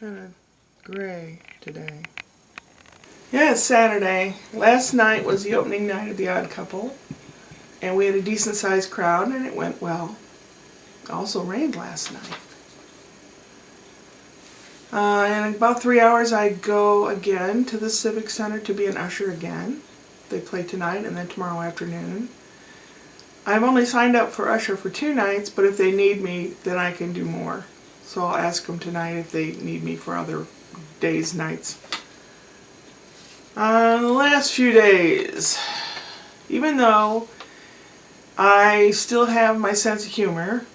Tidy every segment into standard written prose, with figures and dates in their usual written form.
Kind of gray today. Yeah, it's Saturday. Last night was the opening night of The Odd Couple, and we had a decent sized crowd and it went well. It also rained last night. In about 3 hours I go again to the Civic Center to be an usher again. They play tonight and then tomorrow afternoon. I've only signed up for usher for 2 nights, but if they need me, then I can do more. So I'll ask them tonight if they need me for other days, nights. The last few days, even though I still have my sense of humor,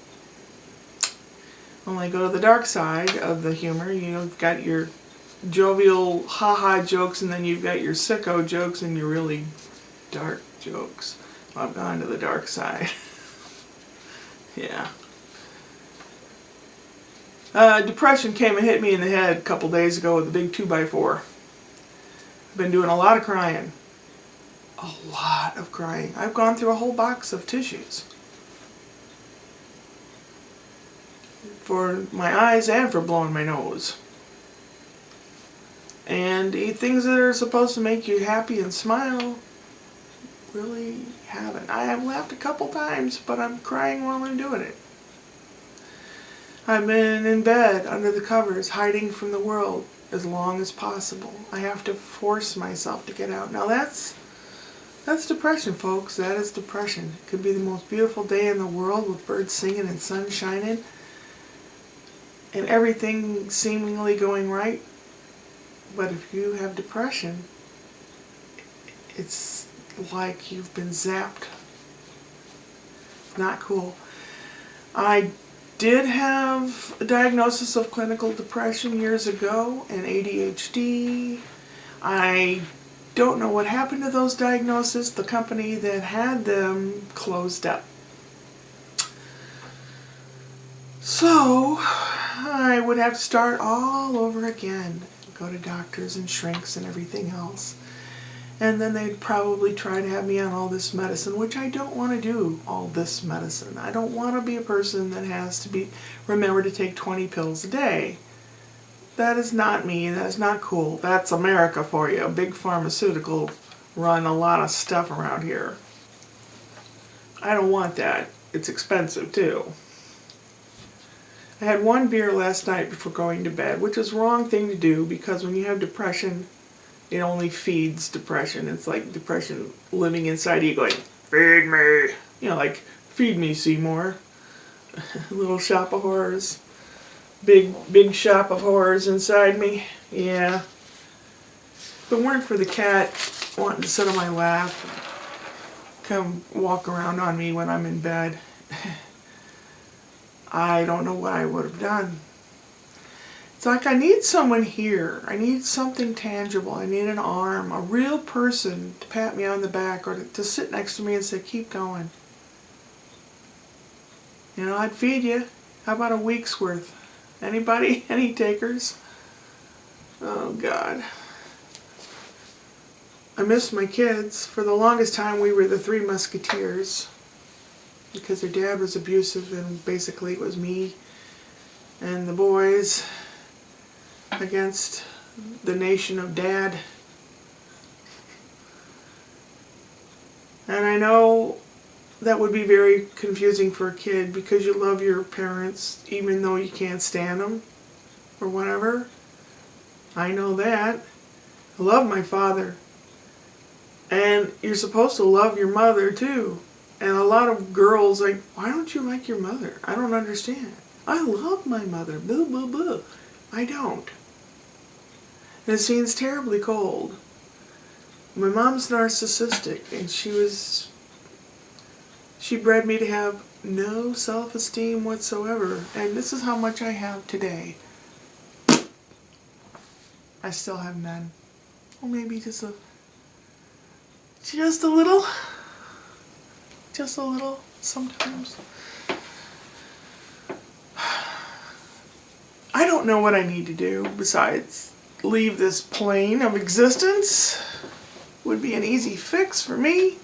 when I go to the dark side of the humor, you've got your jovial ha-ha jokes, and then you've got your sicko jokes and your really dark jokes. I've gone to the dark side. Yeah. Depression came and hit me in the head a couple days ago with a big 2x4. I've been doing a lot of crying. A lot of crying. I've gone through a whole box of tissues. For my eyes and for blowing my nose. And things that are supposed to make you happy and smile really haven't. I have laughed a couple times, but I'm crying while I'm doing it. I've been in bed under the covers, hiding from the world as long as possible. I have to force myself to get out. Now that's depression, folks. That is depression. It could be the most beautiful day in the world with birds singing and sun shining and everything seemingly going right. But if you have depression, it's like you've been zapped. It's not cool. I did have a diagnosis of clinical depression years ago and ADHD. I don't know what happened to those diagnoses. The company that had them closed up. So I would have to start all over again. Go to doctors and shrinks and everything else. And then they'd probably try to have me on all this medicine, which I don't want to do, all this medicine. I don't want to be a person that has to remember to take 20 pills a day. That is not me. That is not cool. That's America for you. Big pharmaceutical run a lot of stuff around here. I don't want that. It's expensive too. I had 1 beer last night before going to bed, which is the wrong thing to do because when you have depression, it only feeds depression. It's like depression living inside you going, feed me. Like, feed me, Seymour. Little shop of horrors. Big shop of horrors inside me. Yeah. If it weren't for the cat wanting to sit on my lap, come walk around on me when I'm in bed, I don't know what I would have done. It's like I need someone here. I need something tangible. I need an arm, a real person to pat me on the back or to sit next to me and say, keep going. I'd feed you. How about a week's worth? Anybody? Any takers? Oh, God. I miss my kids. For the longest time, we were the 3 Musketeers because their dad was abusive and basically it was me and the boys against the nation of Dad. And I know that would be very confusing for a kid because you love your parents even though you can't stand them or whatever. I know that. I love my father. And you're supposed to love your mother too. And a lot of girls like, why don't you like your mother? I don't understand. I love my mother. Boo, boo, boo. I don't. And it seems terribly cold. My mom's narcissistic, and she bred me to have no self-esteem whatsoever. And this is how much I have today. I still have none. Or maybe just a little. Just a little, sometimes. I don't know what I need to do besides leave this plane of existence. Would be an easy fix for me.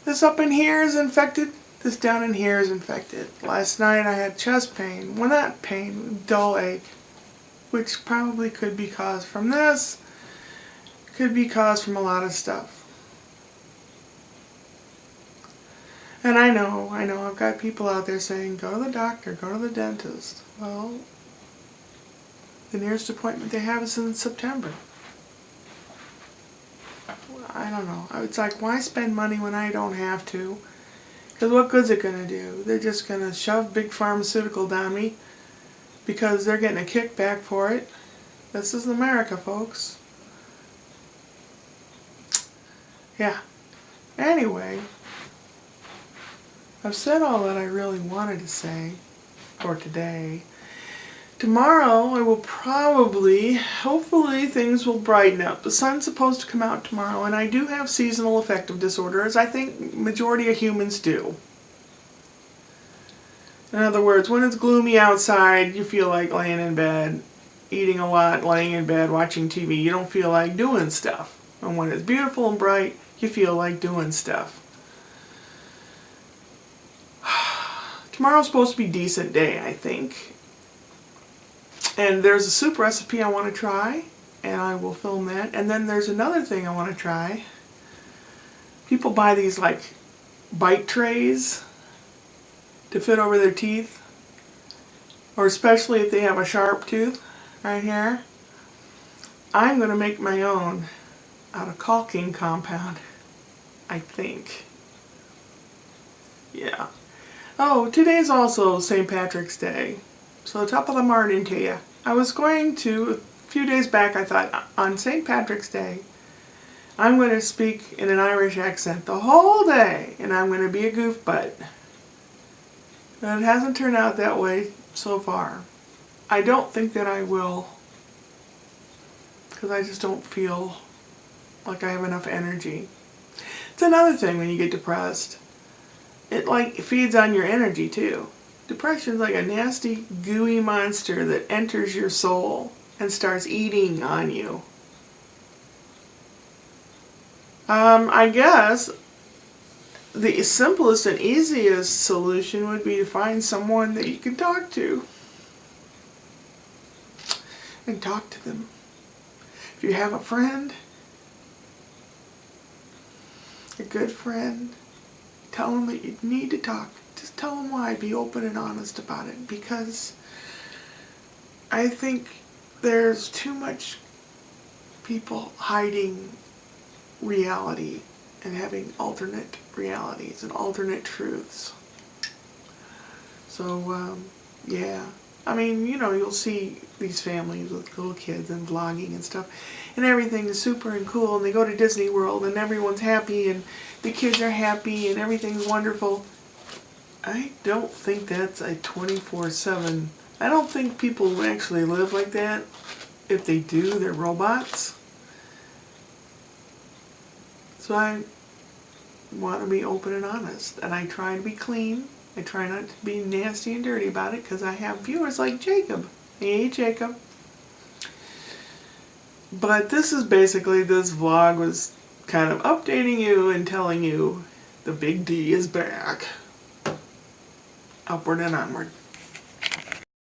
This up in here is infected This down in here is infected. Last night I had chest pain. Well, not pain, dull ache, which probably could be caused from this, could be caused from a lot of stuff. And I know, I've got people out there saying, go to the doctor, go to the dentist. Well, the nearest appointment they have is in September. I don't know. It's like, why spend money when I don't have to? Because what good's it going to do? They're just going to shove big pharmaceutical down me because they're getting a kickback for it. This is America, folks. Yeah. Anyway, I've said all that I really wanted to say for today. Tomorrow I will hopefully things will brighten up. The sun's supposed to come out tomorrow, and I do have seasonal affective disorders. I think majority of humans do. In other words, when it's gloomy outside, you feel like laying in bed, eating a lot, laying in bed, watching TV. You don't feel like doing stuff. And when it's beautiful and bright, you feel like doing stuff. Tomorrow's supposed to be a decent day, I think. And there's a soup recipe I want to try, and I will film that. And then there's another thing I want to try. People buy these like bite trays to fit over their teeth, or especially if they have a sharp tooth right here. I'm going to make my own out of caulking compound, I think. Yeah. Oh, today's also St. Patrick's Day. So top of the morning to you. I was going to, a few days back I thought, on St. Patrick's Day, I'm going to speak in an Irish accent the whole day, and I'm going to be a goofbutt. But it hasn't turned out that way so far. I don't think that I will, because I just don't feel like I have enough energy. It's another thing when you get depressed. It feeds on your energy too. Depression's like a nasty, gooey monster that enters your soul and starts eating on you. I guess the simplest and easiest solution would be to find someone that you can talk to. And talk to them. If you have a friend, a good friend, tell them that you need to talk. Just tell them why. Be open and honest about it. Because I think there's too much people hiding reality and having alternate realities and alternate truths. So, yeah. I mean, you'll see these families with little kids and vlogging and stuff, and everything is super and cool, and they go to Disney World, and everyone's happy, and the kids are happy, and everything's wonderful. I don't think that's a 24/7. I don't think people actually live like that. If they do, they're robots. So I want to be open and honest, and I try to be clean. I try not to be nasty and dirty about it, because I have viewers like Jacob. Hey, Jacob. But this vlog was kind of updating you and telling you the big D is back. Upward and onward.